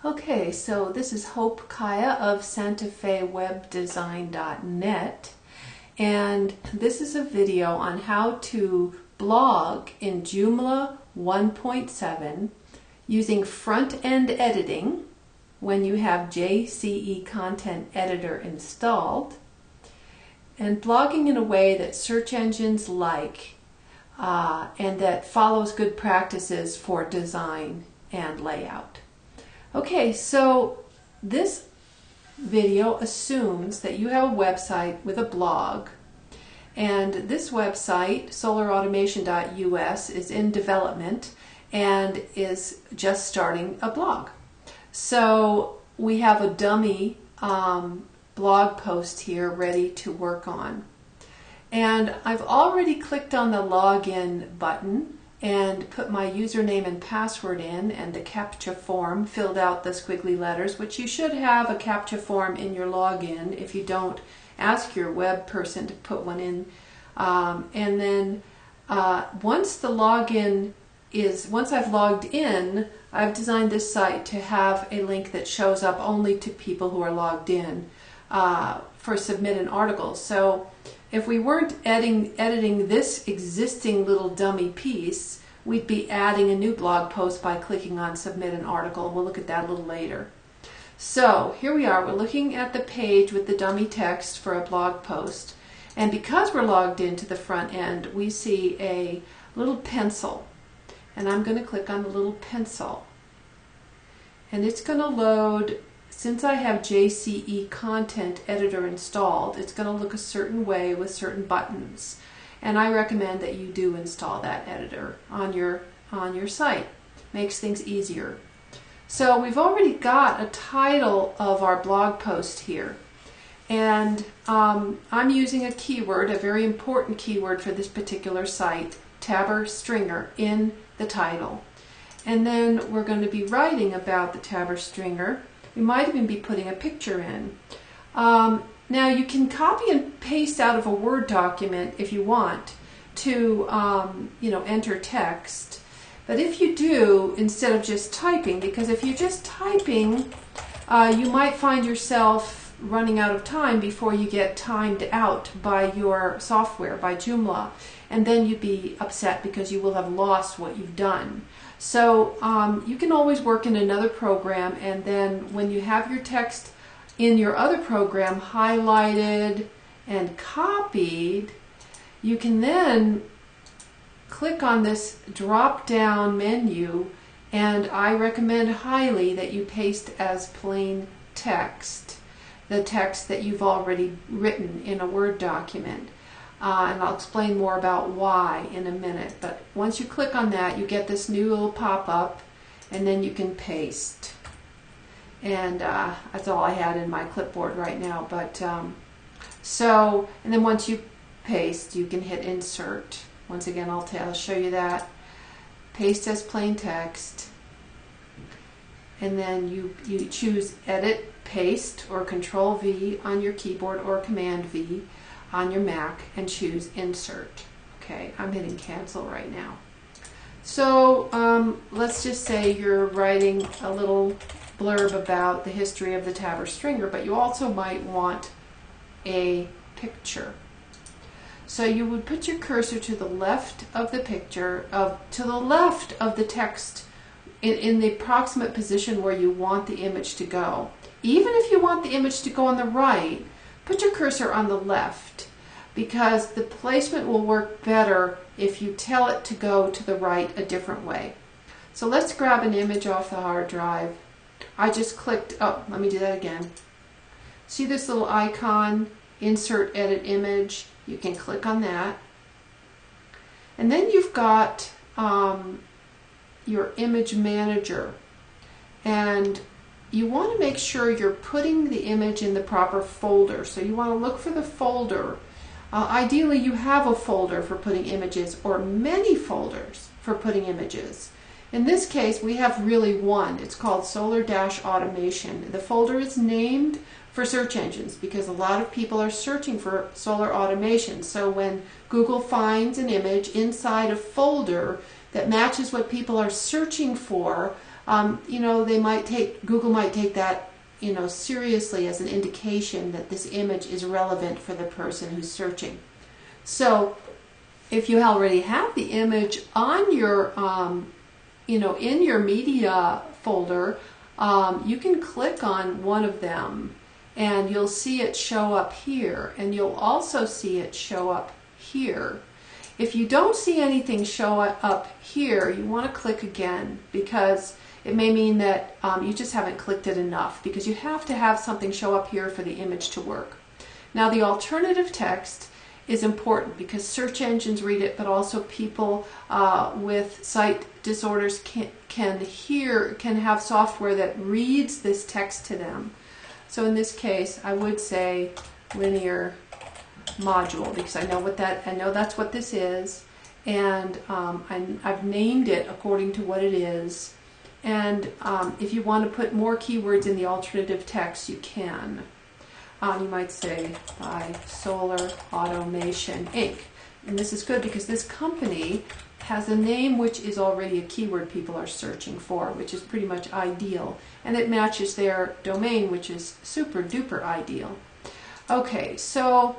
Okay, so this is Hope Kaya of SantaFeWebDesign.net, and this is a video on how to blog in Joomla 1.7 using front-end editing when you have JCE Content Editor installed, and blogging in a way that search engines like and that follows good practices for design and layout. Okay, so this video assumes that you have a website with a blog, and this website, solarautomation.us, is in development and is just starting a blog. So we have a dummy blog post here ready to work on. And I've already clicked on the login button and put my username and password in, and the CAPTCHA form, filled out the squiggly letters, which you should have a CAPTCHA form in your login. If you don't, ask your web person to put one in. And then once I've logged in, I've designed this site to have a link that shows up only to people who are logged in for submit an article. So if we weren't editing this existing little dummy piece, we'd be adding a new blog post by clicking on submit an article. We'll look at that a little later. So here we are. We're looking at the page with the dummy text for a blog post. And because we're logged into the front end, we see a little pencil. And I'm going to click on the little pencil. And it's going to load. Since I have JCE Content Editor installed, it's going to look a certain way with certain buttons. And I recommend that you do install that editor on your site. Makes things easier. So we've already got a title of our blog post here. And I'm using a keyword, a very important keyword for this particular site, Tabber Stringer, in the title. And then we're going to be writing about the Tabber Stringer. We might even be putting a picture in. Now you can copy and paste out of a Word document if you want to enter text. But if you do, instead of just typing, because if you're just typing, you might find yourself running out of time before you get timed out by your software, by Joomla, and then you'd be upset because you will have lost what you've done. So you can always work in another program, and then when you have your text in your other program highlighted and copied, you can then click on this drop-down menu, and I recommend highly that you paste as plain text the text that you've already written in a Word document. And I'll explain more about why in a minute. But once you click on that, you get this new little pop-up, and then you can paste. And that's all I had in my clipboard right now. But and then once you paste, you can hit insert. Once again, I'll show you that. Paste as plain text, and then you choose Edit, Paste, or Control V on your keyboard, or Command V on your Mac, and choose Insert. Okay, I'm hitting cancel right now. So let's just say you're writing a little blurb about the history of the Tabber Stringer, but you also might want a picture. So you would put your cursor to the left of the picture, to the left of the text, in the approximate position where you want the image to go. Even if you want the image to go on the right, put your cursor on the left, because the placement will work better if you tell it to go to the right a different way. So let's grab an image off the hard drive. I just clicked, let me do that again. See this little icon, Insert Edit Image? You can click on that. And then you've got your image manager. And you want to make sure you're putting the image in the proper folder. So you want to look for the folder. Ideally, you have a folder for putting images, or many folders for putting images. In this case, we have really one. It's called Solar-Automation. The folder is named for search engines because a lot of people are searching for solar automation. So when Google finds an image inside a folder that matches what people are searching for, you know, Google might take that, you know, seriously as an indication that this image is relevant for the person who's searching. So if you already have the image on your, you know, in your media folder, you can click on one of them and you'll see it show up here, and you'll also see it show up here. If you don't see anything show up here, you want to click again, because it may mean that you just haven't clicked it enough, because you have to have something show up here for the image to work. Now, the alternative text is important because search engines read it, but also people with sight disorders can have software that reads this text to them. So in this case, I would say linear module, because I know that's what this is, and I've named it according to what it is. And if you want to put more keywords in the alternative text, you can. You might say by Solar Automation Inc. And this is good because this company has a name which is already a keyword people are searching for, which is pretty much ideal. And it matches their domain, which is super duper ideal. Okay, so,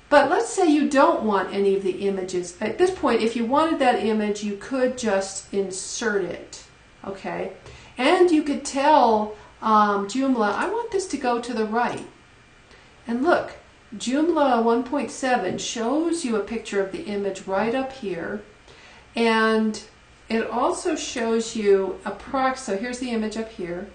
but let's say you don't want any of the images. At this point, if you wanted that image, you could just insert it, okay? And you could tell Joomla, I want this to go to the right. And look, Joomla 1.7 shows you a picture of the image right up here, and it also shows you a so here's the image up here.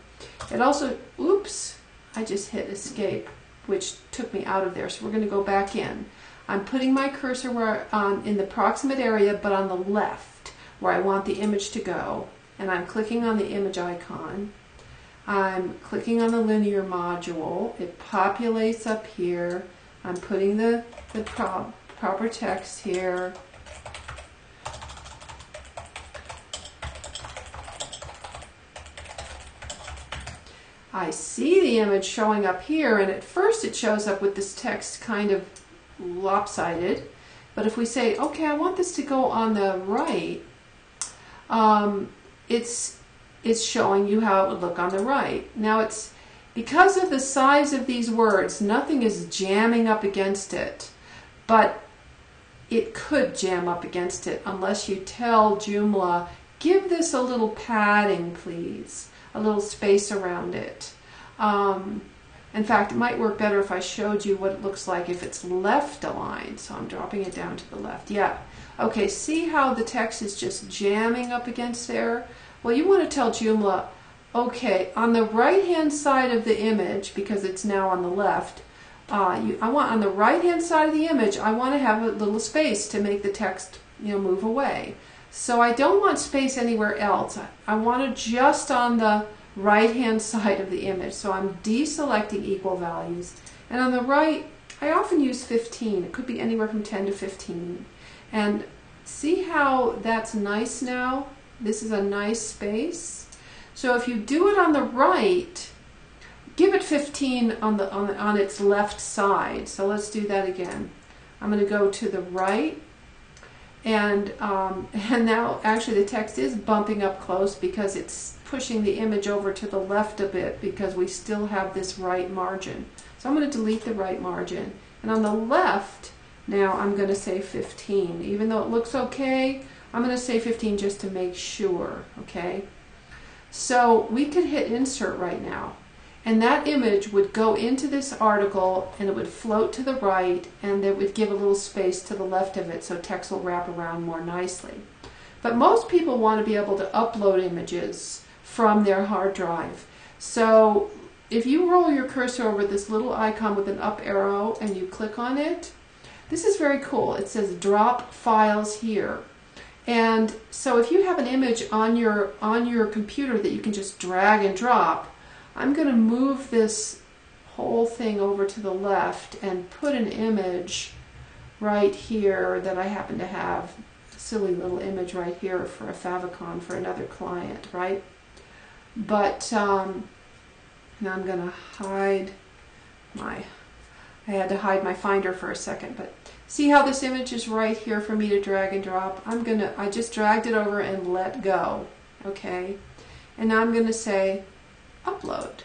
It also, oops, I just hit escape, which took me out of there, so we're going to go back in. I'm putting my cursor where in the proximate area, but on the left, where I want the image to go, and I'm clicking on the image icon. I'm clicking on the linear module. It populates up here. I'm putting the proper text here. I see the image showing up here, and at first it shows up with this text kind of lopsided. But if we say, okay, I want this to go on the right, it's showing you how it would look on the right. Now, it's because of the size of these words, nothing is jamming up against it, but it could jam up against it unless you tell Joomla, give this a little padding, please, a little space around it. In fact, it might work better if I showed you what it looks like if it's left aligned. So I'm dropping it down to the left. Yeah. Okay, see how the text is just jamming up against there? Well, you want to tell Joomla, okay, on the right-hand side of the image, because it's now on the left, I want on the right-hand side of the image, I want to have a little space to make the text, you know, move away. So I don't want space anywhere else. I want it just on the right-hand side of the image. So I'm deselecting equal values. And on the right, I often use 15. It could be anywhere from 10 to 15. And see how that's nice now? This is a nice space. So if you do it on the right, give it 15 on its left side. So let's do that again. I'm going to go to the right, and now actually the text is bumping up close because it's pushing the image over to the left a bit because we still have this right margin. So I'm going to delete the right margin. And on the left, now I'm going to say 15. Even though it looks okay, I'm going to say 15 just to make sure, okay? So we could hit insert right now, and that image would go into this article, and it would float to the right, and it would give a little space to the left of it so text will wrap around more nicely. But most people want to be able to upload images from their hard drive. So if you roll your cursor over this little icon with an up arrow and you click on it, this is very cool. It says drop files here. And so if you have an image on your computer that you can just drag and drop, I'm going to move this whole thing over to the left and put an image right here that I happen to have, a silly little image right here for a favicon for another client, right? But now I'm going to hide I had to hide my Finder for a second, but see how this image is right here for me to drag and drop? I just dragged it over and let go, okay? And now I'm going to say upload.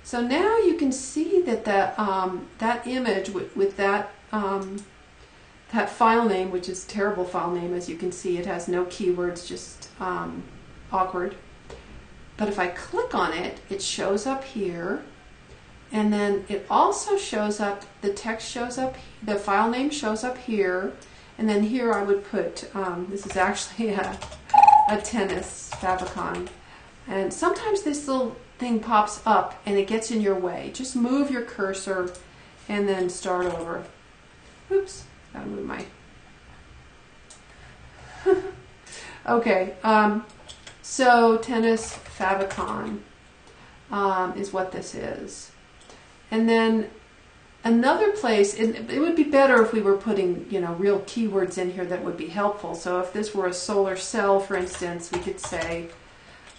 So now you can see that that image with that that file name, which is a terrible file name, as you can see, it has no keywords, just awkward. But if I click on it, it shows up here, and then it also shows up, the text shows up, the file name shows up here, and then here I would put, this is actually a tennis favicon. And sometimes this little thing pops up and it gets in your way. Just move your cursor and then start over. Oops, gotta move my... Okay, so tennis favicon is what this is. And then another place, it would be better if we were putting, you know, real keywords in here that would be helpful. So if this were a solar cell, for instance, we could say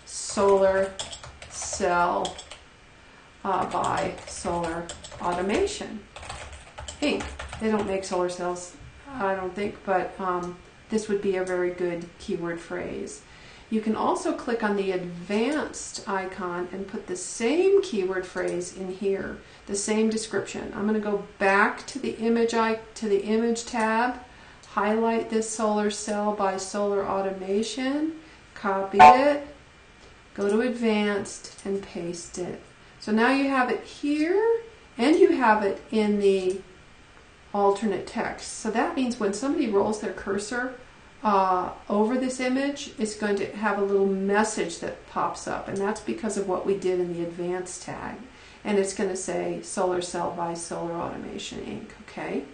solar cell by solar automation Inc. They don't make solar cells, I don't think, but this would be a very good keyword phrase. You can also click on the advanced icon and put the same keyword phrase in here, the same description. I'm going to go back to the image tab, highlight this solar cell by solar automation, copy it, go to advanced and paste it. So now you have it here and you have it in the alternate text. So that means when somebody rolls their cursor over this image, it's going to have a little message that pops up, and that's because of what we did in the advanced tag. And it's going to say solar cell by solar automation Inc. Okay,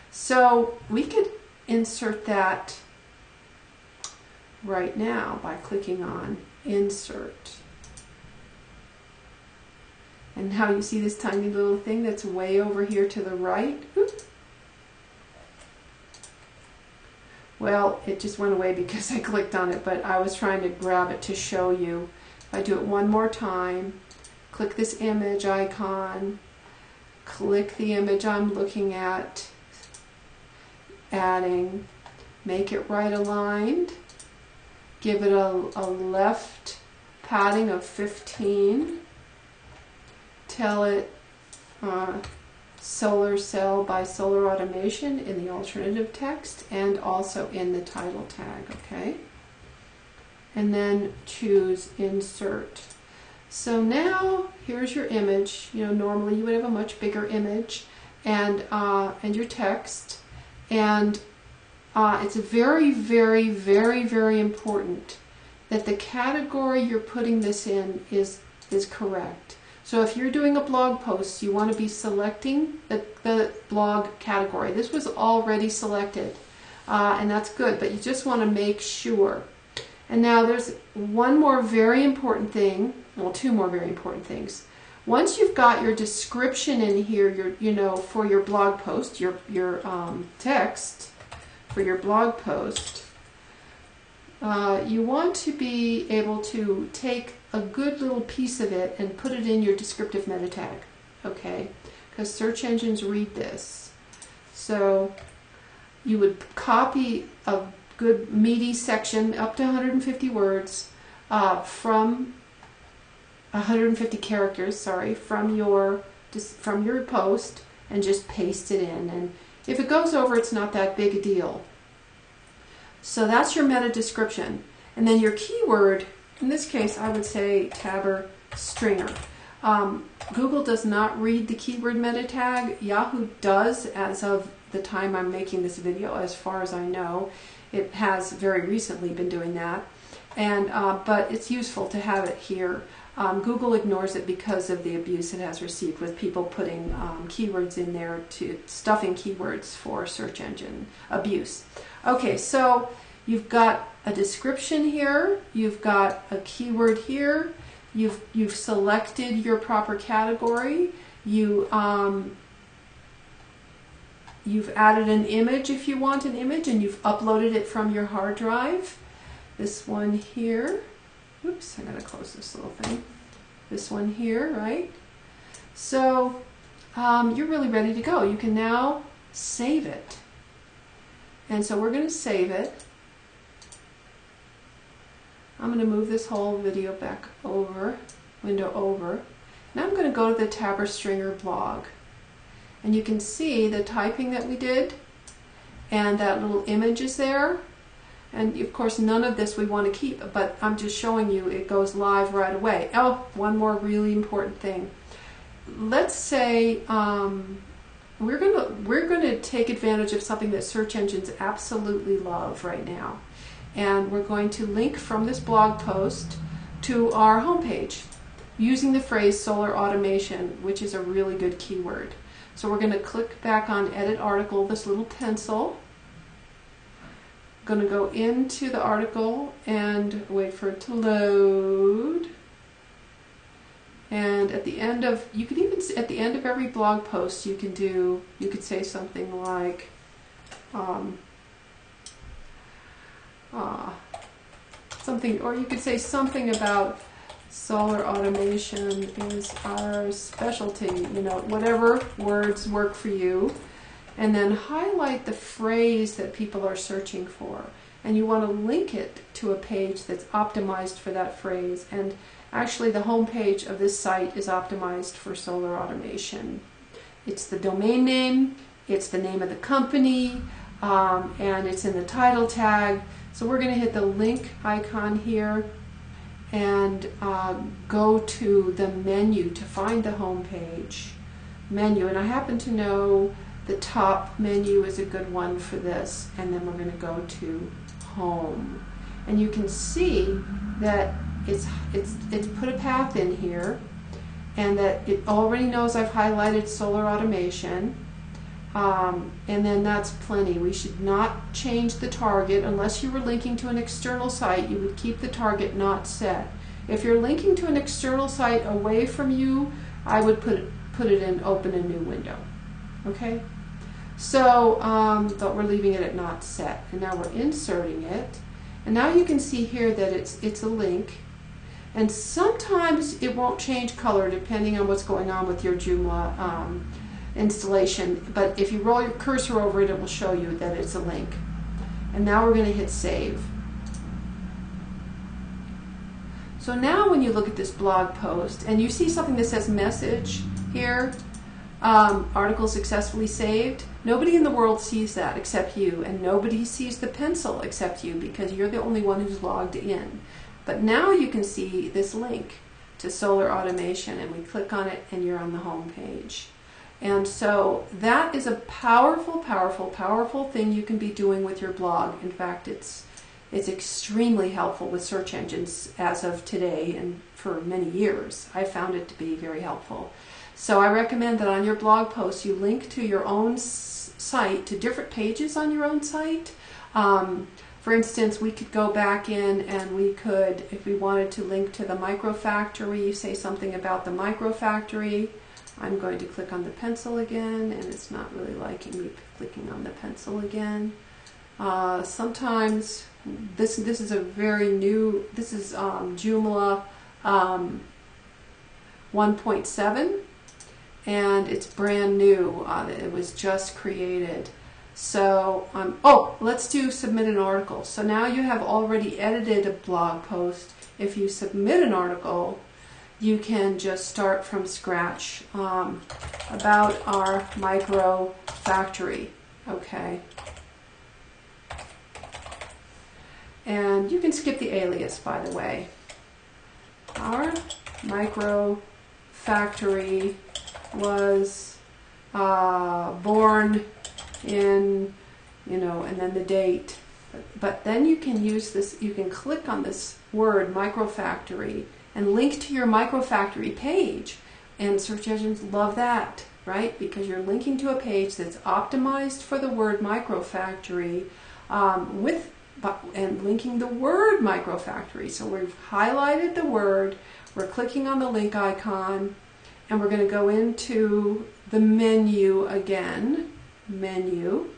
so we could insert that right now by clicking on insert. And now you see this tiny little thing that's way over here to the right. Oops. Well, it just went away because I clicked on it, but I was trying to grab it to show you. If I do it one more time, click this image icon, click the image I'm looking at, adding, make it right aligned, give it a left padding of 15, tell it solar cell by solar automation in the alternative text and also in the title tag, okay? And then choose insert. So now here's your image. You know, normally you would have a much bigger image and your text, and it's very, very, very, very important that the category you're putting this in is correct. So if you're doing a blog post, you want to be selecting the blog category. This was already selected, and that's good, but you just want to make sure. And now there's one more very important thing, well, two more very important things. Once you've got your description in here, for your blog post, your text for your blog post, you want to be able to take a good little piece of it and put it in your descriptive meta tag, okay? Because search engines read this. So you would copy a good meaty section up to 150 words from 150 characters, sorry, from your post, and just paste it in. And if it goes over, it's not that big a deal. So that's your meta description. And then your keyword, in this case, I would say tabber stringer. Google does not read the keyword meta tag. Yahoo does, as of the time I'm making this video, as far as I know. It has very recently been doing that. And but it's useful to have it here. Google ignores it because of the abuse it has received with people putting keywords in there, stuffing keywords for search engine abuse. Okay, so you've got a description here, you've got a keyword here, you've selected your proper category, you've added an image if you want an image, and you've uploaded it from your hard drive. This one here, oops, I gotta close this little thing. This one here, right? So you're really ready to go. You can now save it. And so we're going to save it. I'm going to move this whole video back over, window over. Now I'm going to go to the Tabber Stringer blog. And you can see the typing that we did, and that little image is there. And of course none of this we want to keep, but I'm just showing you it goes live right away. Oh, one more really important thing. Let's say we're gonna take advantage of something that search engines absolutely love right now. And we're going to link from this blog post to our homepage using the phrase solar automation, which is a really good keyword. So we're going to click back on Edit Article, this little pencil. I'm going to go into the article and wait for it to load. And at the end of, you could even, at the end of every blog post, you could say something like, or you could say something about solar automation is our specialty, you know, whatever words work for you, and then highlight the phrase that people are searching for, and you want to link it to a page that's optimized for that phrase. And actually the home page of this site is optimized for solar automation. It's the domain name, it's the name of the company, and it's in the title tag. So we're going to hit the link icon here and go to the menu to find the home page menu. And I happen to know the top menu is a good one for this. And then we're going to go to home. And you can see that it's put a path in here, and that it already knows I've highlighted solar automation. And then that's plenty. We should not change the target. Unless you were linking to an external site, you would keep the target not set. If you're linking to an external site away from you, I would put it in open a new window. Okay? So, but we're leaving it at not set. And now we're inserting it. And now you can see here that it's a link. And sometimes it won't change color depending on what's going on with your Joomla installation, but if you roll your cursor over it, it will show you that it's a link. And now we're going to hit save. So now when you look at this blog post and you see something that says message here, article successfully saved, nobody in the world sees that except you, and nobody sees the pencil except you because you're the only one who's logged in. But now you can see this link to solar automation, and we click on it and you're on the home page. And so that is a powerful, powerful, powerful thing you can be doing with your blog. In fact, it's extremely helpful with search engines as of today, and for many years. I found it to be very helpful. So I recommend that on your blog posts you link to your own site, to different pages on your own site. For instance, we could go back in and we could, if we wanted to link to the microfactory, say something about the microfactory. I'm going to click on the pencil again, and it's not really liking me clicking on the pencil again. Sometimes this is a very new, this is Joomla 1.7, and it's brand new. It was just created. So, oh, let's do submit an article. So now you have already edited a blog post. If you submit an article, you can just start from scratch about our micro factory. Okay. And you can skip the alias, by the way. Our micro factory was born in, you know, and then the date. But then you can use this, you can click on this word microfactory and link to your microfactory page. And search engines love that, right? Because you're linking to a page that's optimized for the word microfactory and linking the word microfactory. So we've highlighted the word, we're clicking on the link icon, and we're going to go into the menu again, menu,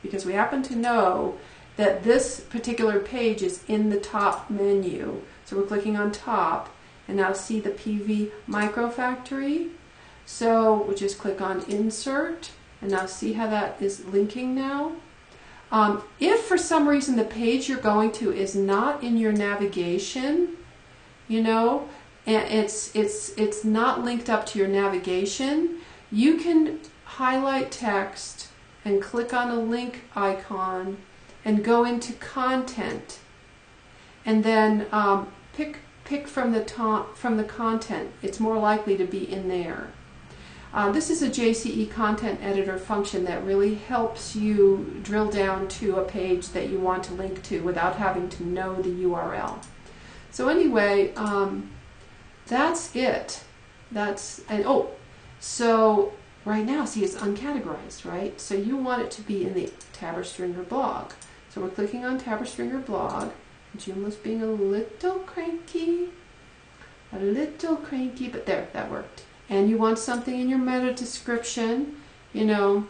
because we happen to know that this particular page is in the top menu. So we're clicking on top, and now see the PV microfactory. So we'll just click on insert, and now see how that is linking now. If for some reason the page you're going to is not in your navigation, you know, and it's not linked up to your navigation, you can highlight text and click on a link icon and go into content, and then pick from the content. It's more likely to be in there. This is a JCE content editor function that really helps you drill down to a page that you want to link to without having to know the URL. So anyway, that's it. So right now, see, it's uncategorized, right? So you want it to be in the Tabber-Stringer blog. So we're clicking on Tabber-Stringer blog. Joomla's being a little cranky, but there, that worked. And you want something in your meta description, you know,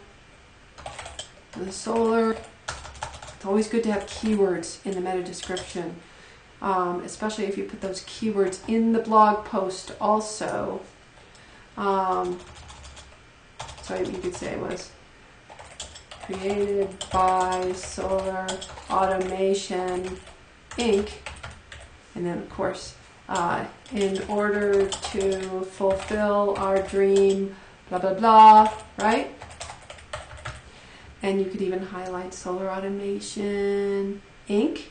the solar. It's always good to have keywords in the meta description, especially if you put those keywords in the blog post also. So you could say it was created by Solar Automation Inc. And then, of course, in order to fulfill our dream, blah, blah, blah, right? And you could even highlight Solar Automation Inc.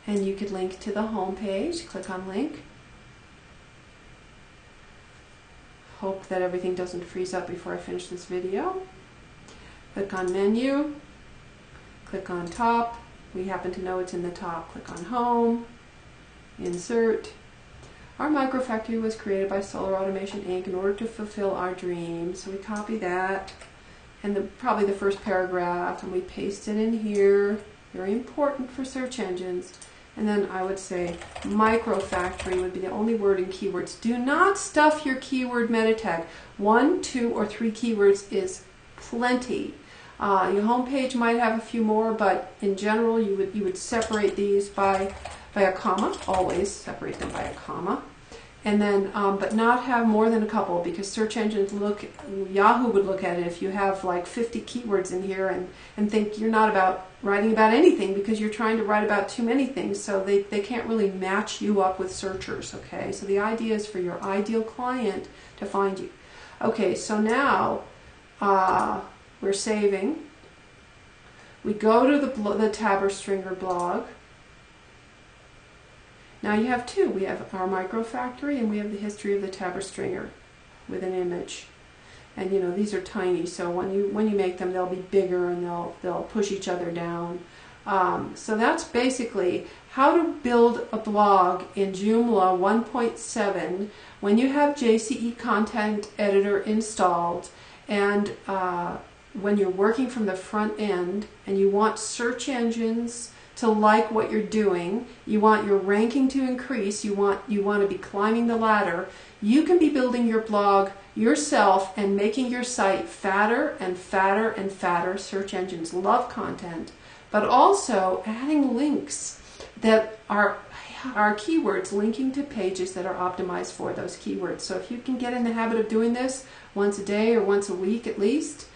And you could link to the home page. Click on link. Hope that everything doesn't freeze up before I finish this video. Click on menu. Click on top. We happen to know it's in the top. Click on home. Insert. Our microfactory was created by Solar Automation Inc. in order to fulfill our dreams. So we copy that and probably the first paragraph, and we paste it in here. Very important for search engines. And then I would say microfactory would be the only word in keywords. Do not stuff your keyword meta tag. 1, 2, or 3 keywords is plenty. Your home page might have a few more, but in general you would separate these by a comma. Always separate them by a comma. And then, but not have more than a couple, because search engines Yahoo would look at it if you have like 50 keywords in here and think you're not writing about anything because you're trying to write about too many things, so they can't really match you up with searchers, okay? So the idea is for your ideal client to find you. Okay, so now we're saving. We go to the Tabber-Stringer blog. Now you have two. We have our microfactory and we have the history of the Tabber-Stringer with an image. And you know, these are tiny, so when you make them, they'll be bigger and they'll push each other down. So that's basically how to build a blog in Joomla 1.7 when you have JCE Content Editor installed, and when you're working from the front end and you want search engines to like what you're doing, you want your ranking to increase, you want to be climbing the ladder. You can be building your blog yourself and making your site fatter and fatter and fatter. Search engines love content, but also adding links that are keywords, linking to pages that are optimized for those keywords. So if you can get in the habit of doing this once a day or once a week at least,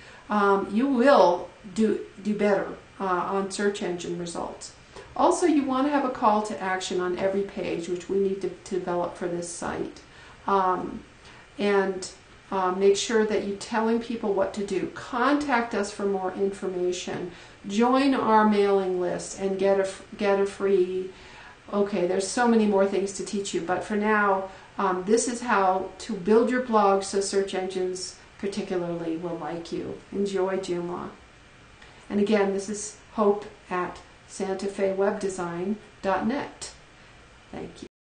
you will do better on search engine results. Also, you want to have a call to action on every page, which we need to develop for this site. Make sure that you're telling people what to do. Contact us for more information. Join our mailing list and get a free. Okay, there's so many more things to teach you, but for now, this is how to build your blog so search engines particularly will like you. Enjoy Joomla. And again, this is Hope at SantaFeWebDesign.net. Thank you.